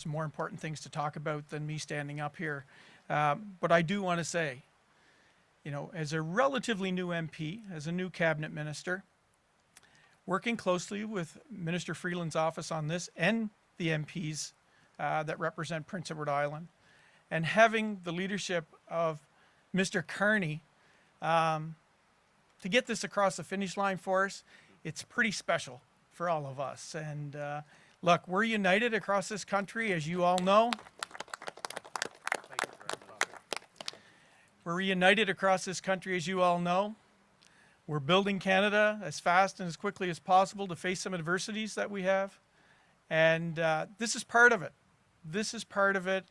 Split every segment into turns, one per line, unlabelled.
some more important things to talk about than me standing up here. But I do want to say, you know, as a relatively new MP, as a new cabinet minister, working closely with Minister Freeland's office on this and the MPs that represent Prince Edward Island, and having the leadership of Mr. Carney to get this across the finish line for us, it's pretty special for all of us. And look, we're united across this country, as you all know. We're united across this country, as you all know. We're building Canada as fast and as quickly as possible to face some adversities that we have. And this is part of it. This is part of it.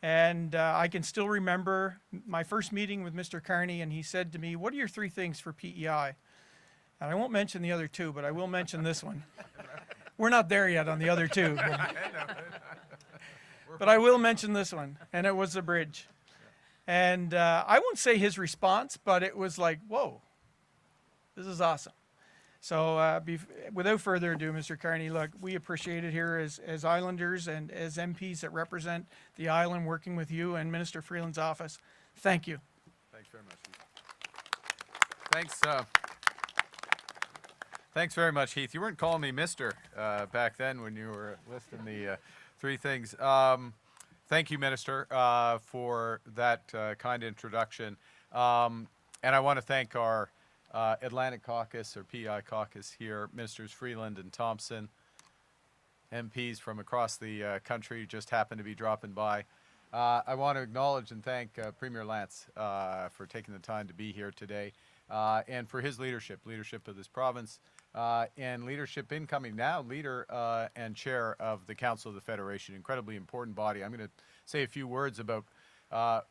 And I can still remember my first meeting with Mr. Carney, and he said to me, "What are your 3 things for PEI?" And I won't mention the other 2, but I will mention this one. We're not there yet on the other 2. But I will mention this one, and it was the bridge. And I won't say his response, but it was like, whoa, this is awesome. So without further ado, Mr. Carney, look, we appreciate it here as Islanders and as MPs that represent the island, working with you and Minister Freeland's office. Thank you.
Thanks very much, Heath. Thanks very much, Heath. You weren't calling me Mister back then when you were listing the 3 things. Thank you, Minister, for that kind introduction. And I want to thank our Atlantic Caucus, or PEI Caucus here, Ministers Freeland and Thompson, MPs from across the country just happened to be dropping by. I want to acknowledge and thank Premier Lance for taking the time to be here today, and for his leadership of this province, and leadership incoming now, leader and chair of the Council of the Federation, incredibly important body. I'm going to say a few words about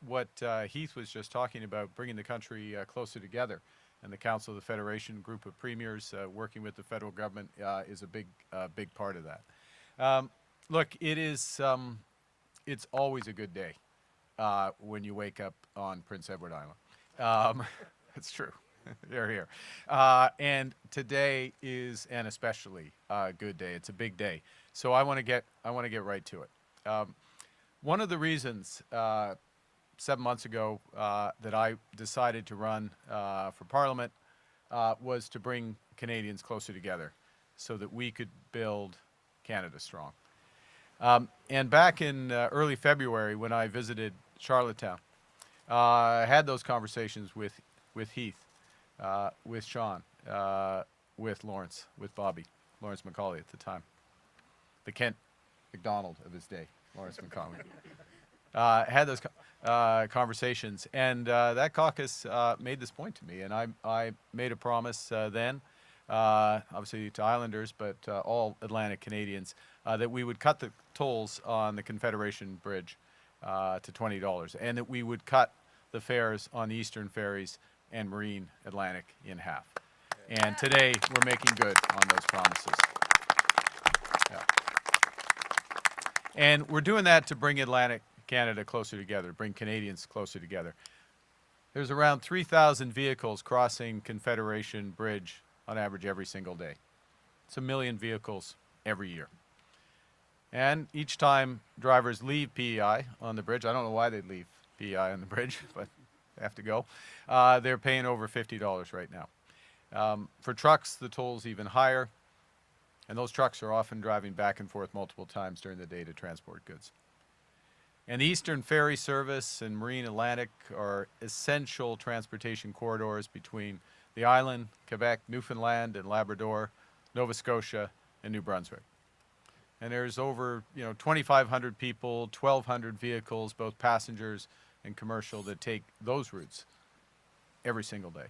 what Heath was just talking about, bringing the country closer together. And the Council of the Federation, group of premiers working with the federal government, is a big part of that. Look, it's always a good day when you wake up on Prince Edward Island. It's true. You're here. And today is an especially good day. It's a big day. So I want to get right to it. One of the reasons 7 months ago that I decided to run for Parliament was to bring Canadians closer together so that we could build Canada strong. And back in early February, when I visited Charlottetown, I had those conversations with Heath, with Sean, with Lawrence, with Bobby, Lawrence Macaulay at the time, the Kent MacDonald of his day, Lawrence Macaulay. Had those conversations, and that caucus made this point to me, and I made a promise then, obviously to Islanders, but all Atlantic Canadians, that we would cut the tolls on the Confederation Bridge to $20, and that we would cut the fares on the Eastern ferries and Marine Atlantic in half. And today we're making good on those promises. Yeah. And we're doing that to bring Atlantic Canada closer together, bring Canadians closer together. There's around 3,000 vehicles crossing Confederation Bridge on average every single day. It's 1 million vehicles every year. And each time drivers leave PEI on the bridge, I don't know why they'd leave PEI on the bridge, but they have to go, they're paying over $50 right now. For trucks, the toll's even higher, and those trucks are often driving back and forth multiple times during the day to transport goods. And the Eastern Ferry Service and Marine Atlantic are essential transportation corridors between the island, Quebec, Newfoundland and Labrador, Nova Scotia, and New Brunswick. And there's over 2,500 people, 1,200 vehicles, both passengers and commercial, that take those routes every single day.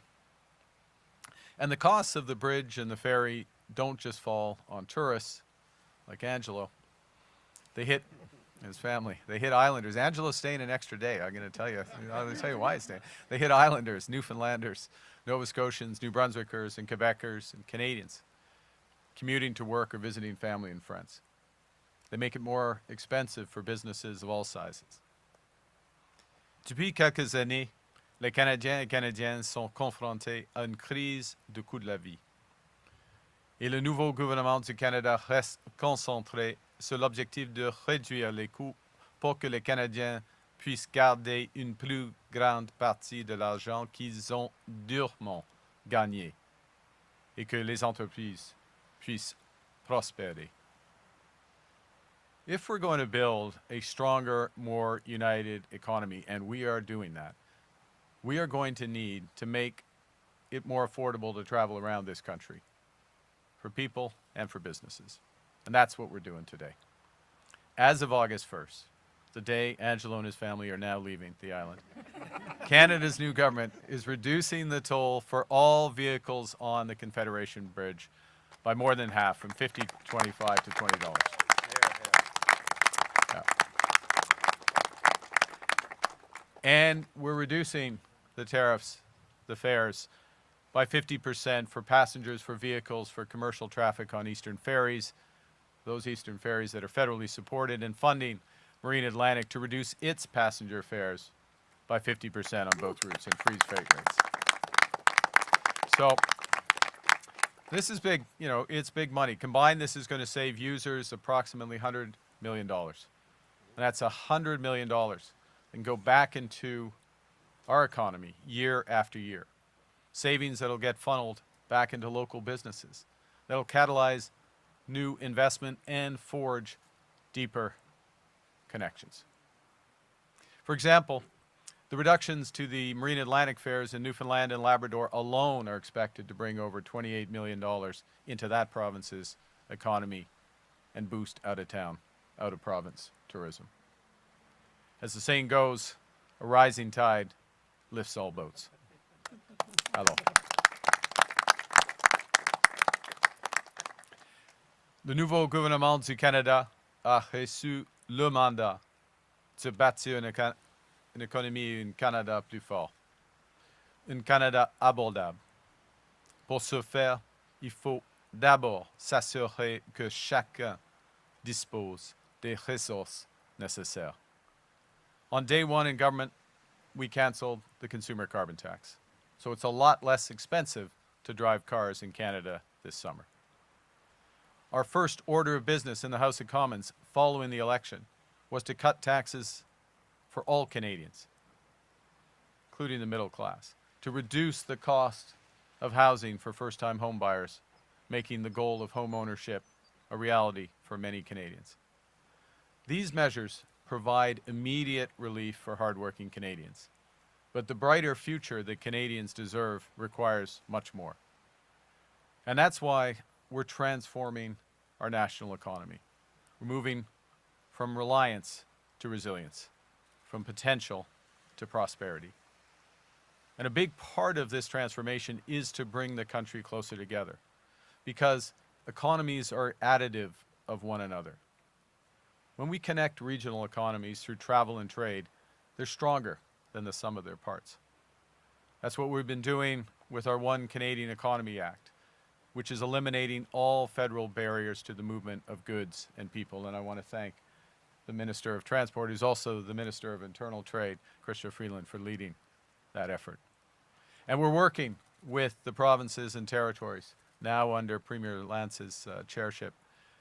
And the costs of the bridge and the ferry don't just fall on tourists like Angelo. They hit his family. They hit Islanders. Angelo's staying an extra day. I'm going to tell you why he's staying. They hit Islanders, Newfoundlanders, Nova Scotians, New Brunswickers, and Quebecers, and Canadians commuting to work or visiting family and friends. They make it more expensive for businesses of all sizes. Depuis quelques années, les Canadiens et Canadiennes sont confrontés à une crise du coût de la vie. Et le nouveau gouvernement du Canada reste concentré sur l'objectif de réduire les coûts pour que les Canadiens puissent garder une plus grande partie de l'argent qu'ils ont durement gagné et que les entreprises puissent prospérer. If we're going to build a stronger, more united economy, and we are doing that, we are going to need to make it more affordable to travel around this country for people and for businesses. And that's what we're doing today. As of August 1st, the day Angelo and his family are now leaving the island, Canada's new government is reducing the toll for all vehicles on the Confederation Bridge by more than half, from $25 to $20. Yeah. And we're reducing the tariffs, the fares, by 50% for passengers, for vehicles, for commercial traffic on eastern ferries, those eastern ferries that are federally supported, and funding Marine Atlantic to reduce its passenger fares by 50% on both routes and freeze freight rates. So this is big, you know, it's big money. Combined, this is going to save users approximately $100 million. And that's $100 million and go back into our economy year after year. Savings that'll get funneled back into local businesses. That'll catalyze new investment and forge deeper connections. For example, the reductions to the Marine Atlantic fares in Newfoundland and Labrador alone are expected to bring over $28 million into that province's economy and boost out-of-town, out-of-province tourism. As the saying goes, a rising tide lifts all boats. Alors. Le nouveau gouvernement du Canada a reçu le mandat de bâtir une économie et un Canada plus fort, un Canada abordable. Pour ce faire, il faut d'abord s'assurer que chacun dispose des ressources nécessaires. On day one in government, we canceled the consumer carbon tax. So it's a lot less expensive to drive cars in Canada this summer. Our first order of business in the House of Commons following the election was to cut taxes for all Canadians, including the middle class, to reduce the cost of housing for first-time home buyers, making the goal of home ownership a reality for many Canadians. These measures provide immediate relief for hardworking Canadians. But the brighter future that Canadians deserve requires much more. And that's why we're transforming our national economy. We're moving from reliance to resilience, from potential to prosperity. And a big part of this transformation is to bring the country closer together, because economies are additive of one another. When we connect regional economies through travel and trade, they're stronger than the sum of their parts. That's what we've been doing with our One Canadian Economy Act, which is eliminating all federal barriers to the movement of goods and people. And I want to thank the Minister of Transport, who's also the Minister of Internal Trade, Freeland, for leading that effort. And we're working with the provinces and territories, now under Premier Lance's chairship,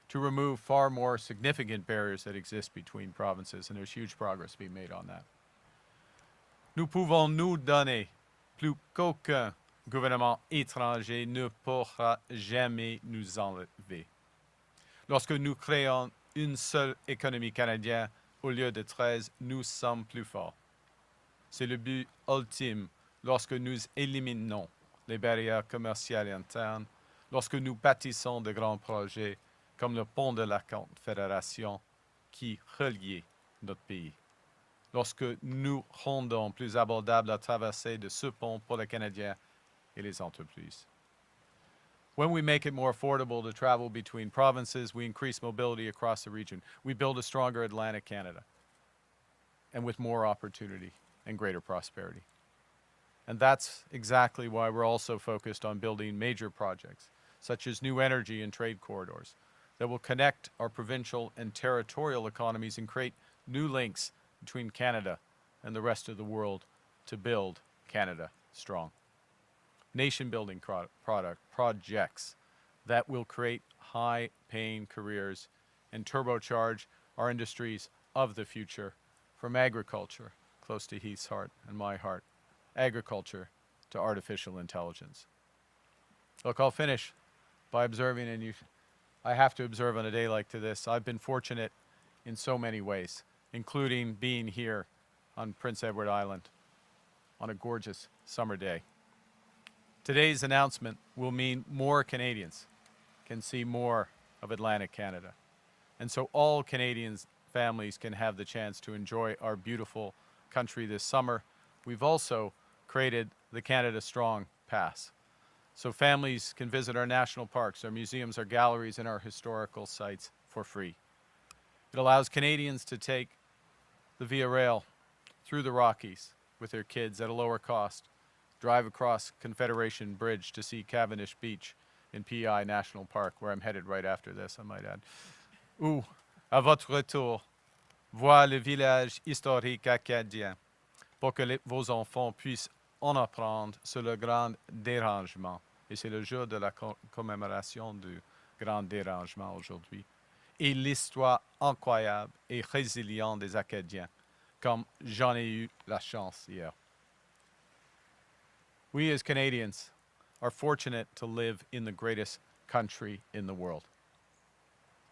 to remove far more significant barriers that exist between provinces, and there's huge progress being made on that. Nous pouvons nous donner plus qu'aucun gouvernement étranger ne pourra jamais nous enlever. Lorsque nous créons une seule économie canadienne au lieu de 13, nous sommes plus forts. C'est le but ultime lorsque nous éliminons les barrières commerciales internes, lorsque nous bâtissons de grands projets comme le pont de la Confédération qui reliait notre pays. Lorsque nous rendons plus abordable la traversée de ce pont pour les Canadiens et les entreprises. When we make it more affordable to travel between provinces, we increase mobility across the region. We build a stronger Atlantic Canada, and with more opportunity and greater prosperity. And that's exactly why we're also focused on building major projects, such as new energy and trade corridors, that will connect our provincial and territorial economies and create new links between Canada and the rest of the world to build Canada strong. Nation-building projects that will create high-paying careers and turbocharge our industries of the future, from agriculture, close to Heath's heart and my heart, agriculture to artificial intelligence. Look, I'll finish by observing, and I have to observe on a day like this, I've been fortunate in so many ways, including being here on Prince Edward Island on a gorgeous summer day. Today's announcement will mean more Canadians can see more of Atlantic Canada. And so all Canadians' families can have the chance to enjoy our beautiful country this summer. We've also created the Canada Strong Pass. So families can visit our national parks, our museums, our galleries, and our historical sites for free. It allows Canadians to take the Via Rail through the Rockies with their kids at a lower cost, drive across Confederation Bridge to see Cavendish Beach in PEI National Park, where I'm headed right after this, I might add. Ou, à votre retour, voir le village historique acadien pour que vos enfants puissent en apprendre sur le grand dérangement. Et c'est le jour de la commémoration du grand dérangement aujourd'hui. Et l'histoire incroyable et résiliente des Acadiens, comme j'en ai eu la chance hier. We as Canadians are fortunate to live in the greatest country in the world.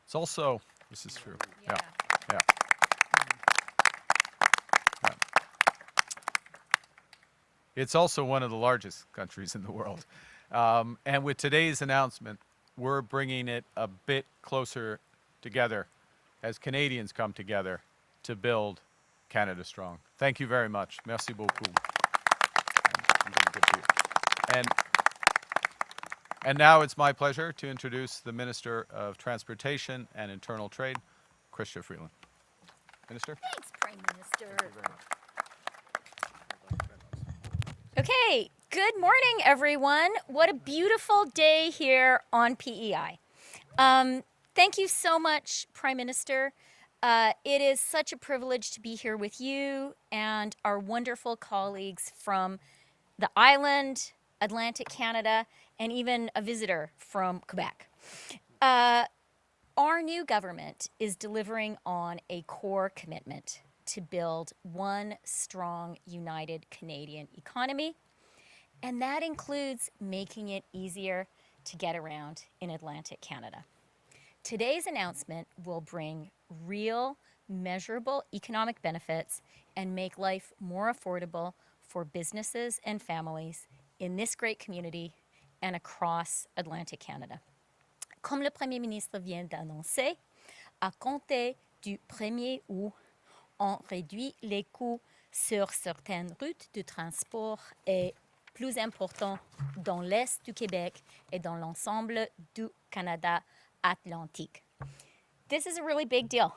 It's also, this is true. Yeah. It's also one of the largest countries in the world. And with today's announcement, we're bringing it a bit closer together as Canadians come together to build Canada Strong. Thank you very much. Merci beaucoup. And now it's my pleasure to introduce the Minister of Transportation and Internal Trade, Chrystia Freeland. Minister?
Thanks, Prime Minister.
Thank you very much.
Okay, good morning, everyone. What a beautiful day here on PEI. Thank you so much, Prime Minister. It is such a privilege to be here with you and our wonderful colleagues from the island, Atlantic Canada, and even a visitor from Quebec. Our new government is delivering on a core commitment to build one strong, united Canadian economy, and that includes making it easier to get around in Atlantic Canada. Today's announcement will bring real, measurable economic benefits and make life more affordable for businesses and families in this great community and across Atlantic Canada. Comme le Premier ministre vient d'annoncer, à compter du 1er août, on réduit les coûts sur certaines routes de transport et plus importants dans l'Est du Québec et dans l'ensemble du Canada Atlantique. This is a really big deal.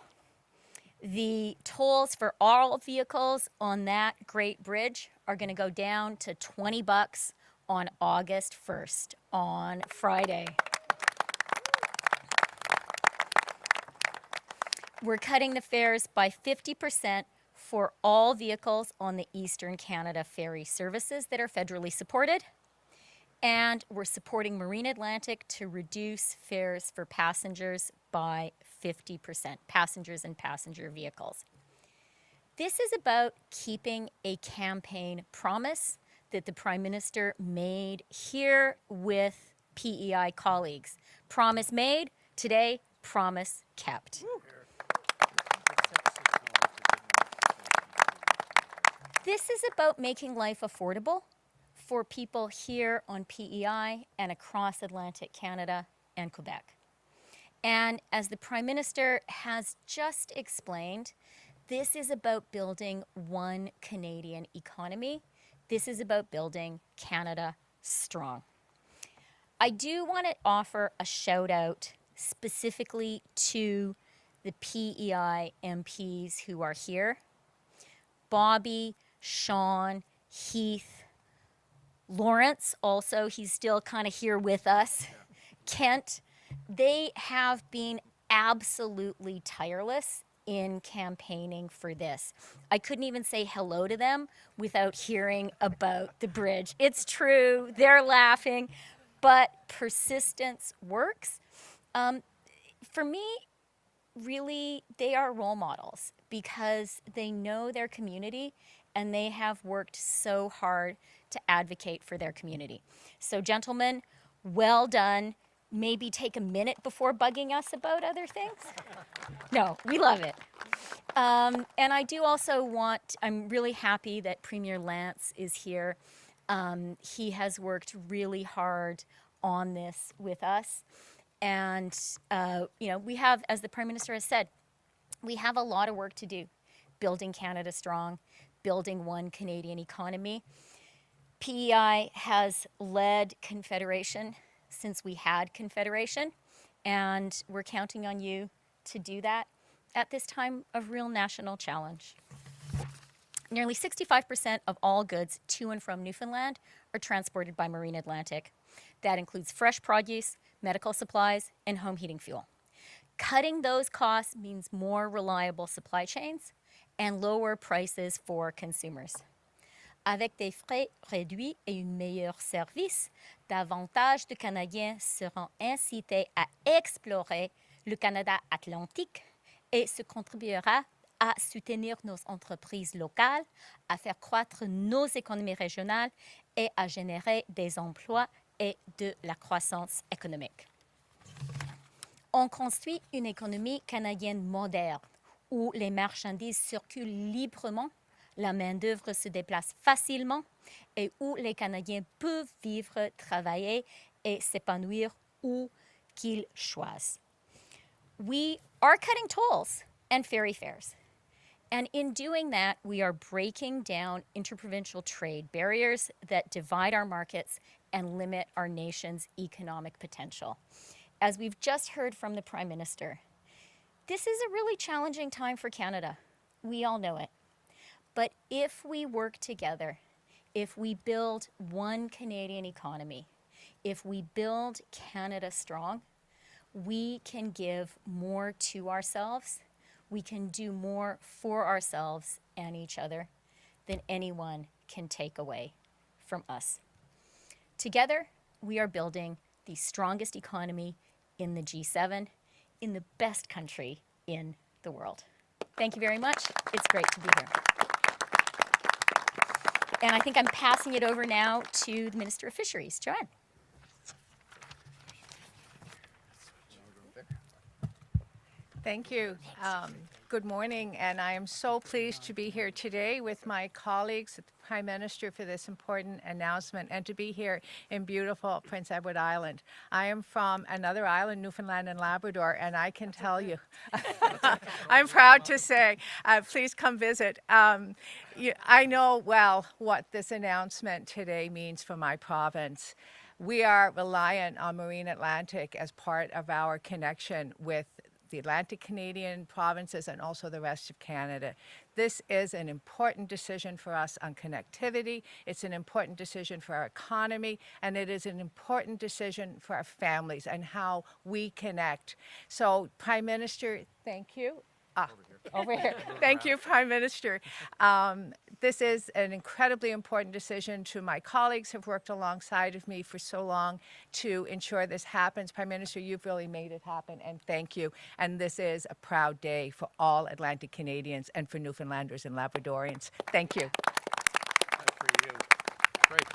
The tolls for all vehicles on that great bridge are going to go down to $20 on August 1st, on Friday. We're cutting the fares by 50% for all vehicles on the Eastern Canada ferry services that are federally supported. And we're supporting Marine Atlantic to reduce fares for passengers by 50%, passengers and passenger vehicles. This is about keeping a campaign promise that the Prime Minister made here with PEI colleagues. Promise made, today, promise kept. This is about making life affordable for people here on PEI and across Atlantic Canada and Quebec. And as the Prime Minister has just explained, this is about building one Canadian economy. This is about building Canada strong. I do want to offer a shout out specifically to the PEI MPs who are here. Bobby, Sean, Heath, Lawrence also, he's still kind of here with us. Kent, they have been absolutely tireless in campaigning for this. I couldn't even say hello to them without hearing about the bridge. It's true, they're laughing, but persistence works. For me, really, they are role models because they know their community and they have worked so hard to advocate for their community. So gentlemen, well done. Maybe take a minute before bugging us about other things. No, we love it. And I do also I'm really happy that Premier Lance is here. He has worked really hard on this with us. And, we have, as the Prime Minister has said, we have a lot of work to do. Building Canada strong, building one Canadian economy. PEI has led Confederation since we had Confederation, and we're counting on you to do that at this time of real national challenge. Nearly 65% of all goods to and from Newfoundland are transported by Marine Atlantic. That includes fresh produce, medical supplies, and home heating fuel. Cutting those costs means more reliable supply chains and lower prices for consumers. Avec des frais réduits et un meilleur service, davantage de Canadiens seront incités à explorer le Canada atlantique et ce contribuera à soutenir nos entreprises locales, à faire croître nos économies régionales et à générer des emplois et de la croissance économique. On construit une économie canadienne moderne où les marchandises circulent librement, la main-d'œuvre se déplace facilement et où les Canadiens peuvent vivre, travailler et s'épanouir où qu'ils choisissent. We are cutting tolls and ferry fares. And in doing that, we are breaking down interprovincial trade barriers that divide our markets and limit our nation's economic potential. As we've just heard from the Prime Minister, this is a really challenging time for Canada. We all know it. But if we work together, if we build one Canadian economy, if we build Canada strong, we can give more to ourselves, we can do more for ourselves and each other than anyone can take away from us. Together, we are building the strongest economy in the G7, in the best country in the world. Thank you very much. It's great to be here. And I think I'm passing it over now to the Minister of Fisheries, Joanne.
Thank you. Good morning, and I am so pleased to be here today with my colleagues, the Prime Minister, for this important announcement, and to be here in beautiful Prince Edward Island. I am from another island, Newfoundland and Labrador, and I can tell you, I'm proud to say, please come visit. I know well what this announcement today means for my province. We are reliant on Marine Atlantic as part of our connection with the Atlantic Canadian provinces and also the rest of Canada. This is an important decision for us on connectivity. It's an important decision for our economy, and it is an important decision for our families and how we connect. So, Prime Minister, thank you. Over here. Thank you, Prime Minister. This is an incredibly important decision to my colleagues who have worked alongside of me for so long to ensure this happens. Prime Minister, you've really made it happen, and thank you. And this is a proud day for all Atlantic Canadians and for Newfoundlanders and Labradorians. Thank you.
Great.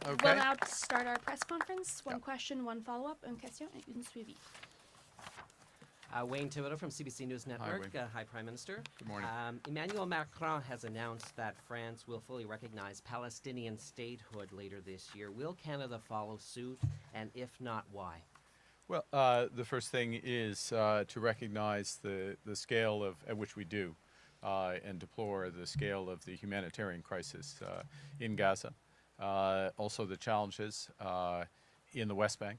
Okay.
We'll now start our press conference. One question, one follow-up, une question et une suivi.
Wayne Thibodeau from CBC News Network.
Wayne.
Hi, Prime Minister.
Good morning.
Emmanuel Macron has announced that France will fully recognize Palestinian statehood later this year. Will Canada follow suit, and if not, why?
Well, the first thing is to recognize the scale at which we do and deplore the scale of the humanitarian crisis in Gaza. Also the challenges in the West Bank.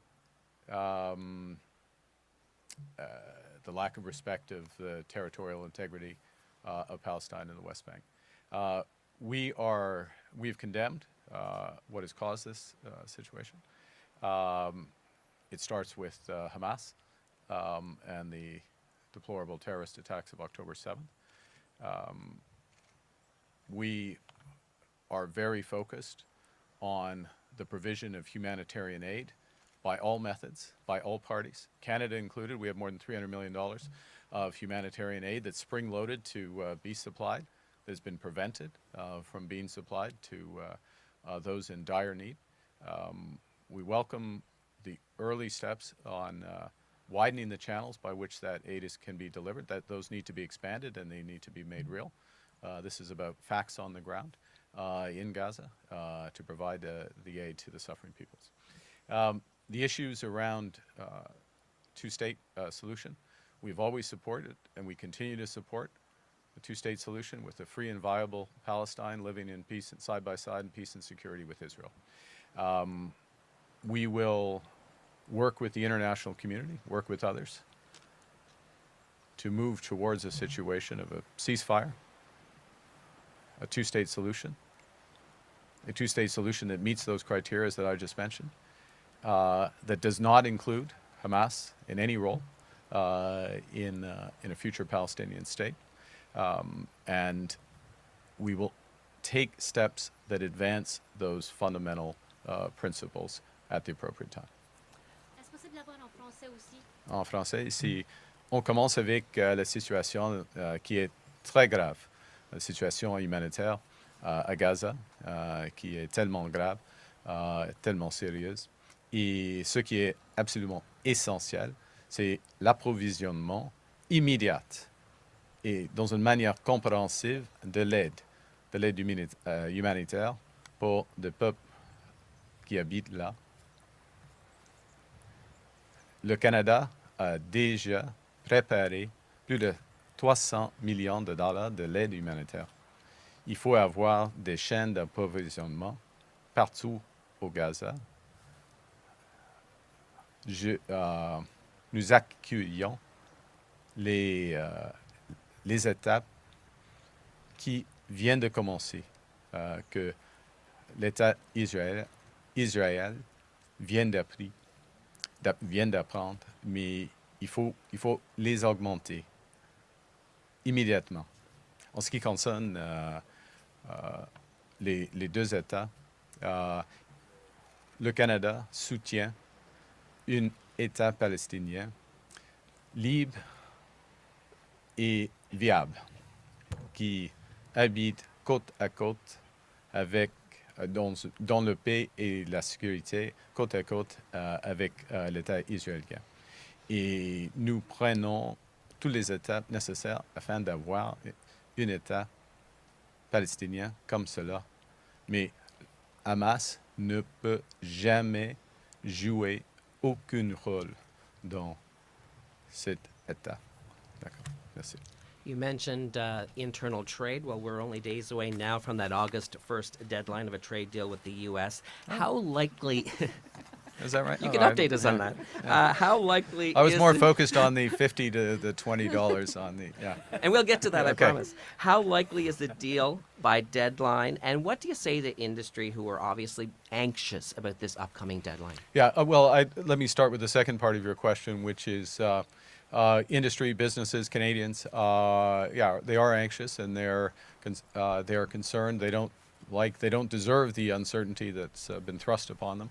The lack of respect of the territorial integrity of Palestine and the West Bank. We've condemned what has caused this situation. It starts with Hamas and the deplorable terrorist attacks of October 7th. We are very focused on the provision of humanitarian aid by all methods, by all parties, Canada included. We have more than $300 million of humanitarian aid that's spring-loaded to be supplied, that's been prevented from being supplied to those in dire need. We welcome the early steps on widening the channels by which that aid can be delivered. That those need to be expanded and they need to be made real. This is about facts on the ground in Gaza to provide the aid to the suffering peoples. The issues around two-state solution, we've always supported and we continue to support the two-state solution with a free and viable Palestine living in peace and side by side in peace and security with Israel. We will work with the international community, work with others to move towards a situation of a ceasefire, a two-state solution that meets those criteria that I just mentioned, that does not include Hamas in any role in a future Palestinian state. And we will take steps that advance those fundamental principles at the appropriate time.
Est-ce possible d'avoir en français aussi?
En français, si on commence avec la situation qui est très grave, la situation humanitaire à Gaza, qui est tellement grave, tellement sérieuse. Et ce qui est absolument essentiel, c'est l'approvisionnement immédiat et dans une manière compréhensive de l'aide humanitaire pour les peuples qui habitent là. Le Canada a déjà préparé plus de 300 millions de dollars de l'aide humanitaire. Il faut avoir des chaînes d'approvisionnement partout au Gaza. Nous accueillons les étapes qui viennent de commencer, que l'État Israël vient d'apprendre, mais il faut les augmenter immédiatement. En ce qui concerne les deux États, le Canada soutient un État palestinien libre et viable qui habite côte à côte avec dans le paix et la sécurité côte à côte avec l'État israélien. Et nous prenons toutes les étapes nécessaires afin d'avoir un État palestinien comme cela. Mais Hamas ne peut jamais jouer aucun rôle dans cet État. D'accord. Merci.
You mentioned internal trade. Well, we're only days away now from that August 1st deadline of a trade deal with the U.S. How likely...
Is that right?
You can update us on that. How likely
I was
is
more
it-
focused on the $50 to the $20 on the, yeah.
And we'll get to that, I
Okay.
promise. How likely is the deal by deadline? And what do you say to industry who are obviously anxious about this upcoming deadline?
Yeah, well, let me start with the second part of your question, which is industry, businesses, Canadians. Yeah, they are anxious and they are concerned. They don't deserve the uncertainty that's been thrust upon them.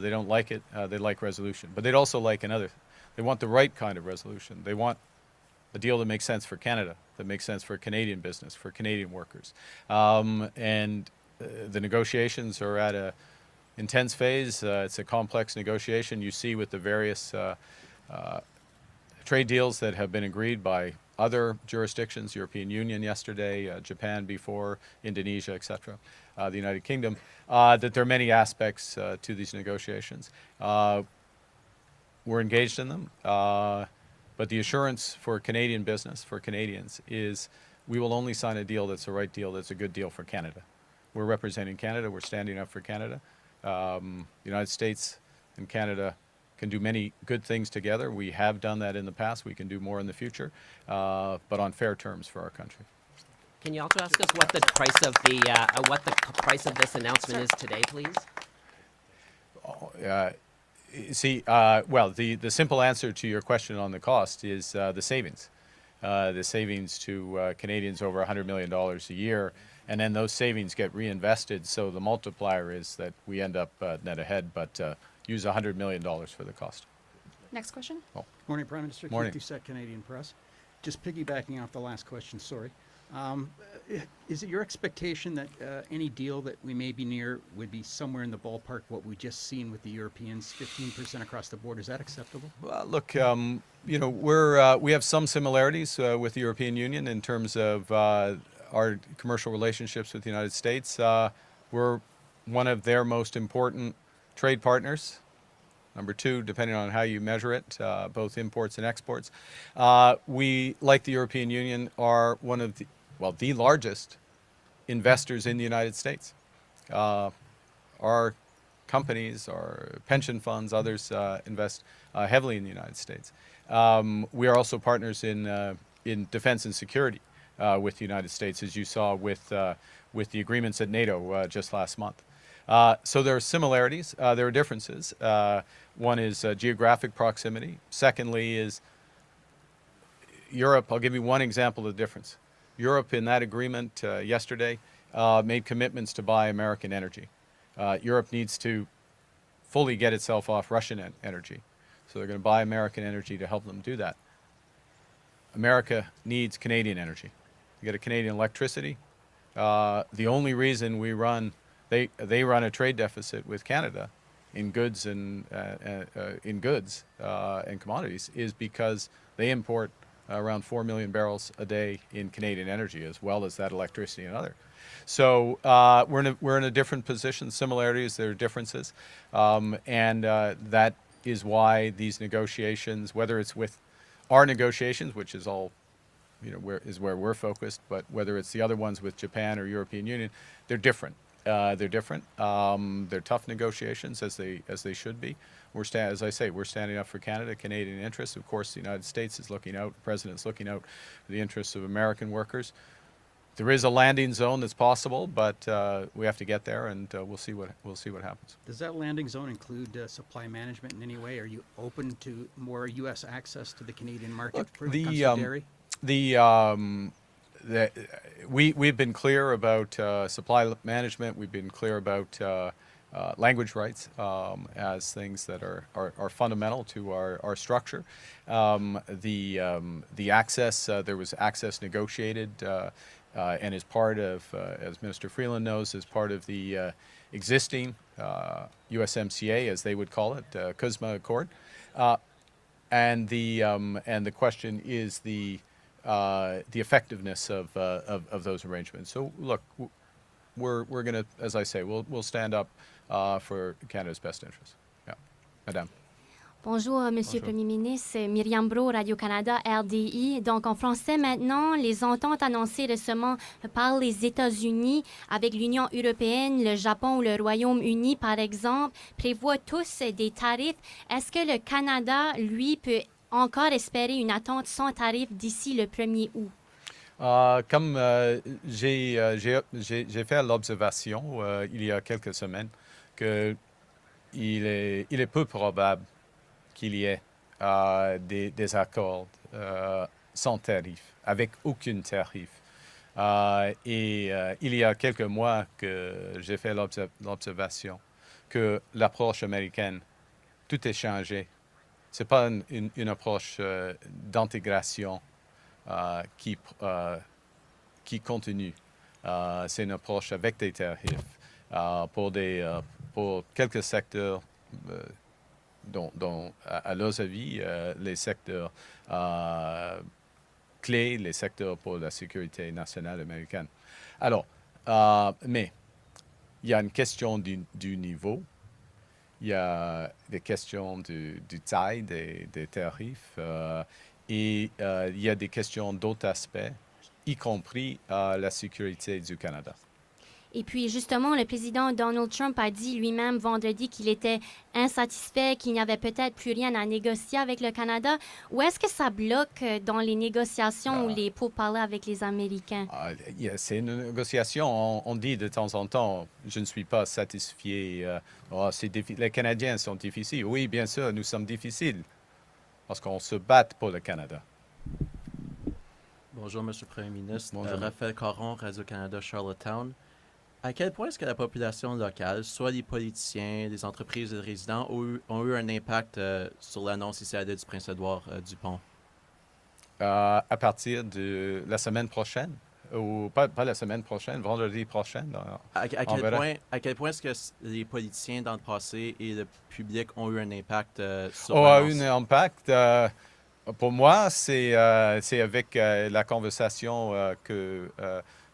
They don't like it. They like resolution, but they'd also like they want the right kind of resolution. They want a deal that makes sense for Canada, that makes sense for Canadian business, for Canadian workers. And the negotiations are at a intense phase. It's a complex negotiation. You see with the various trade deals that have been agreed by other jurisdictions, European Union yesterday, Japan before, Indonesia, etc., the United Kingdom, that there are many aspects to these negotiations. We're engaged in them, but the assurance for Canadian business, for Canadians, is we will only sign a deal that's the right deal, that's a good deal for Canada. We're representing Canada. We're standing up for Canada. The United States and Canada can do many good things together. We have done that in the past. We can do more in the future, but on fair terms for our country.
Can you also ask us what the price of this announcement is today, please?
Well, the simple answer to your question on the cost is the savings. The savings to Canadians over $100 million a year, and then those savings get reinvested, so the multiplier is that we end up net ahead, but use $100 million for the cost.
Next question.
Morning, Prime Minister.
Morning.
Keith Doucette, Canadian Press. just piggybacking off the last question, sorry. Is it your expectation that any deal that we may be near would be somewhere in the ballpark what we just seen with the Europeans, 15% across the board? Is that acceptable?
Well, look, we have some similarities with the European Union in terms of our commercial relationships with the United States. We're one of their most important trade partners. Number two, depending on how you measure it, both imports and exports. We, like the European Union, are one of the largest investors in the United States. Our companies, our pension funds, others invest heavily in the United States. We are also partners in defense and security with the United States, as you saw with the agreements at NATO just last month. So there are similarities, there are differences. One is geographic proximity. Secondly is Europe. I'll give you one example of the difference. Europe, in that agreement yesterday, made commitments to buy American energy. Europe needs to fully get itself off Russian energy. So they're going to buy American energy to help them do that. America needs Canadian energy. You get a Canadian electricity. The only reason they run a trade deficit with Canada in goods and commodities is because they import around 4 million barrels a day in Canadian energy, as well as that electricity and other. So we're in a different position. Similarities, there are differences, and that is why these negotiations, whether it's with our negotiations, which is all, where we're focused, but whether it's the other ones with Japan or European Union, they're different. They're tough negotiations, as they should be. As I say, we're standing up for Canada, Canadian interests. Of course, the United States is looking out. The President's looking out for the interests of American workers. There is a landing zone that's possible, but we have to get there, and we'll see what happens.
Does that landing zone include supply management in any way? Are you open to more U.S. access to the Canadian market for dairy?
We've been clear about supply management. We've been clear about language rights as things that are fundamental to our structure. The access, there was access negotiated, and as part of, as Minister Freeland knows, as part of the existing USMCA, as they would call it, CUSMA Accord. And the question is the effectiveness of those arrangements. So look, we're going to, as I say, we'll stand up for Canada's best interests. Yeah, Madame.
Bonjour, Monsieur le Premier ministre. Myriam Brault, Radio-Canada, RDI. Donc, en français maintenant, les ententes annoncées récemment par les États-Unis avec l'Union européenne, le Japon ou le Royaume-Uni, par exemple, prévoient tous des tarifs. Est-ce que le Canada, lui, peut encore espérer une attente sans tarif d'ici le 1er août?
Comme j'ai fait l'observation il y a quelques semaines qu'il est peu probable qu'il y ait des accords sans tarif, avec aucun tarif. Et il y a quelques mois que j'ai fait l'observation que l'approche américaine, tout est changé. Ce n'est pas une approche d'intégration qui continue. C'est une approche avec des tarifs pour quelques secteurs dont à leurs avis, les secteurs clés, les secteurs pour la sécurité nationale américaine. Alors, mais il y a une question du niveau, il y a des questions du taille des tarifs et il y a des questions d'autres aspects, y compris la sécurité du Canada.
Et puis, justement, le président Donald Trump a dit lui-même vendredi qu'il était insatisfait, qu'il n'y avait peut-être plus rien à négocier avec le Canada. Ou est-ce que ça bloque dans les négociations ou les pourparlers avec les Américains?
C'est une négociation. On dit de temps en temps, je ne suis pas satisfait. Les Canadiens sont difficiles. Oui, bien sûr, nous sommes difficiles parce qu'on se bat pour le Canada.
Bonjour, Monsieur le Premier ministre.
Bonjour.
Raphaël Caron, Radio-Canada, Charlottetown. À quel point est-ce que la population locale, soit les politiciens, les entreprises et les résidents, ont eu un impact sur l'annonce ici à l'île du Prince-Édouard du pont?
À partir de la semaine prochaine, ou pas la semaine prochaine, vendredi prochain.
À
on
quel
verra.
point, à quel point est-ce que les politiciens dans le passé et le public ont eu un impact sur
A
l'annonce?
un impact. Pour moi, c'est avec la conversation que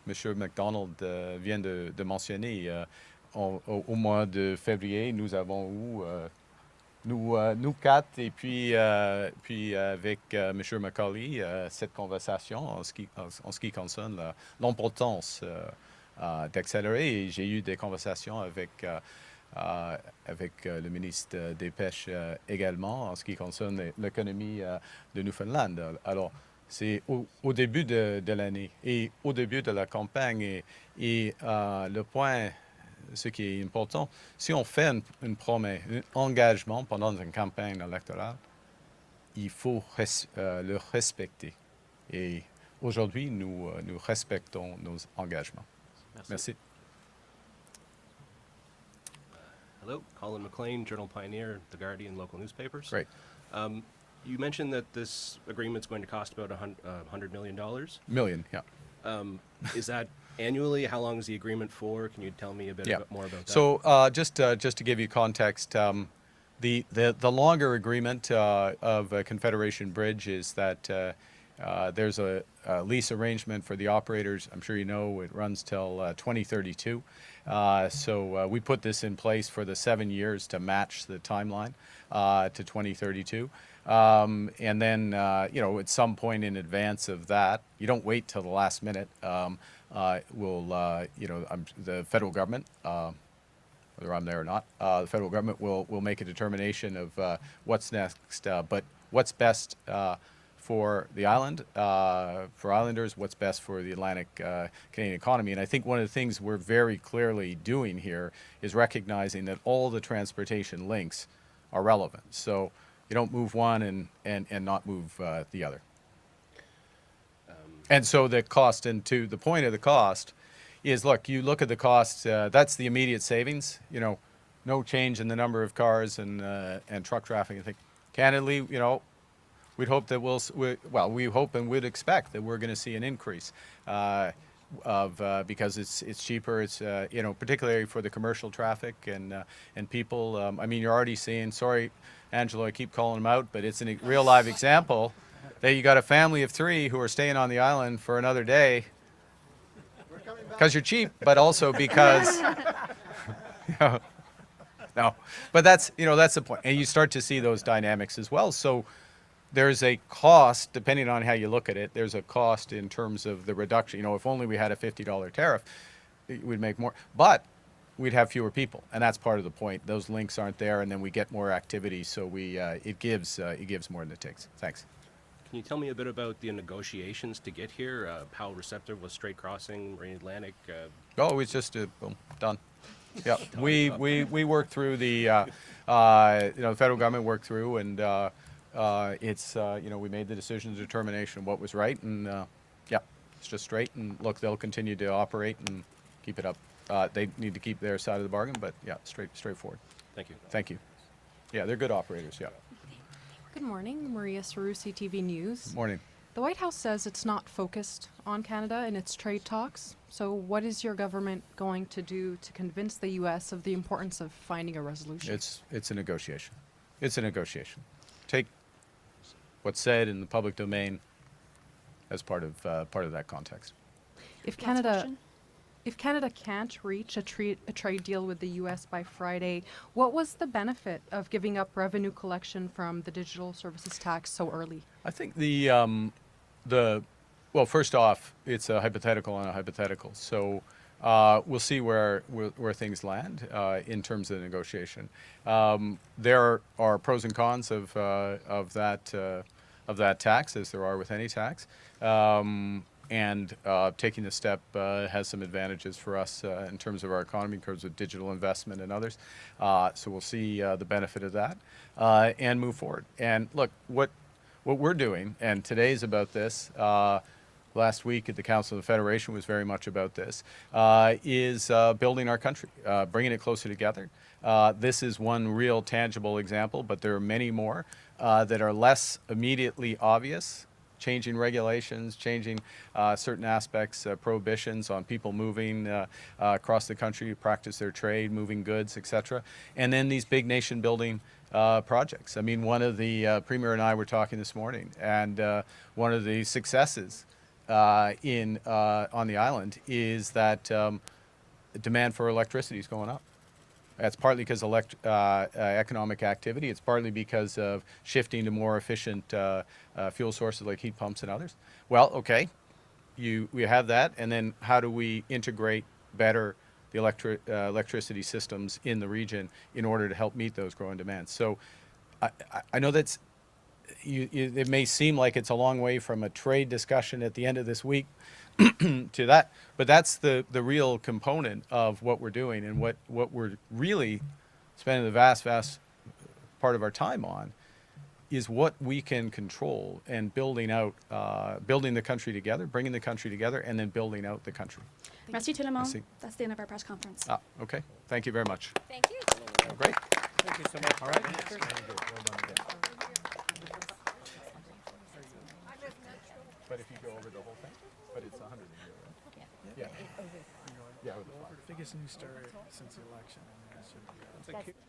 M. McDonald vient de mentionner. Au mois de février, nous avons eu, nous quatre, et puis avec M. McCauley, cette conversation en ce qui concerne l'importance d'accélérer. Et j'ai eu des conversations avec le ministre des Pêches également en ce qui concerne l'économie de Newfoundland. Alors, c'est au début de l'année et au début de la campagne. Et le point, ce qui est important, si on fait une promesse, un engagement pendant une campagne électorale, il faut le respecter. Et aujourd'hui, nous respectons nos engagements. Merci.
Hello, Colin McLean, Journal Pioneer, The Guardian, local newspapers.
Great.
You mentioned that this agreement's going to cost about $100 million.
Million, yeah.
Is that annually? How long is the agreement for? Can you tell me a bit more about that?
So just to give you context, the longer agreement of Confederation Bridge is that there's a lease arrangement for the operators. I'm sure you know it runs till 2032. So we put this in place for the 7 years to match the timeline to 2032. And then, at some point in advance of that, you don't wait till the last minute. The federal government, whether I'm there or not, the federal government will make a determination of what's next. But what's best for the island, for islanders, what's best for the Atlantic Canadian economy. And I think one of the things we're very clearly doing here is recognizing that all the transportation links are relevant. So you don't move one and not move the other. And so the cost, and to the point of the cost, is look at the cost, that's the immediate savings, no change in the number of cars and truck traffic. I think, candidly, we'd hope that we hope and would expect that we're going to see an increase because it's cheaper. It's particularly for the commercial traffic and people. I mean, you're already seeing. Sorry, Angelo, I keep calling them out, but it's a real live example that you got a family of 3 who are staying on the island for another day because you're cheap, but also because. No, but that's the point, and you start to see those dynamics as well. So there's a cost, depending on how you look at it. There's a cost in terms of the reduction. If only we had a $50 tariff, we'd make more, but we'd have fewer people, and that's part of the point. Those links aren't there, and then we get more activity. So it gives more than it takes. Thanks.
Can you tell me a bit about the negotiations to get here? How receptive was Strait Crossing, Marine Atlantic?
Oh, it was just boom, done. Yeah, we worked through the federal government worked through, and we made the decision, the determination of what was right, and it's just straight. And look, they'll continue to operate and keep it up. They need to keep their side of the bargain, but straightforward.
Thank you.
Thank you. Yeah, they're good operators. Yeah.
Good morning, Maria Sarusi, TV News.
Morning.
The White House says it's not focused on Canada in its trade talks. So what is your government going to do to convince the U.S. of the importance of finding a resolution?
It's a negotiation. It's a negotiation. Take what's said in the public domain as part of that context.
If Canada can't reach a trade deal with the U.S. by Friday, what was the benefit of giving up revenue collection from the digital services tax so early?
I think well, first off, it's a hypothetical and a hypothetical. So we'll see where things land in terms of the negotiation. There are pros and cons of that tax, as there are with any tax. And taking the step has some advantages for us in terms of our economy, in terms of digital investment and others. So we'll see the benefit of that and move forward. And look, what we're doing, and today's about this, last week at the Council of the Federation was very much about this, is building our country, bringing it closer together. This is one real tangible example, but there are many more that are less immediately obvious changing regulations, changing certain aspects, prohibitions on people moving across the country to practice their trade, moving goods, etc. And then these big nation building projects. I mean, one of the Premier and I were talking this morning, and one of the successes on the island is that the demand for electricity is going up. That's partly because of economic activity. It's partly because of shifting to more efficient fuel sources like heat pumps and others. Well, okay, we have that, and then how do we integrate better the electricity systems in the region in order to help meet those growing demands? So I know that's, it may seem like it's a long way from a trade discussion at the end of this week to that, but that's the real component of what we're doing, and what we're really spending the vast part of our time on is what we can control, and building out, building the country together, bringing the country together, and then building out the country.
Merci tout le monde.
Merci.
That's the end of our press conference.
Okay. Thank you very much.
Thank you.
Great.
Thank you so much. All right.
But if you go over the whole thing, but it's 100 a year, right? Yeah. Yeah.
Biggest news story since the election.
That's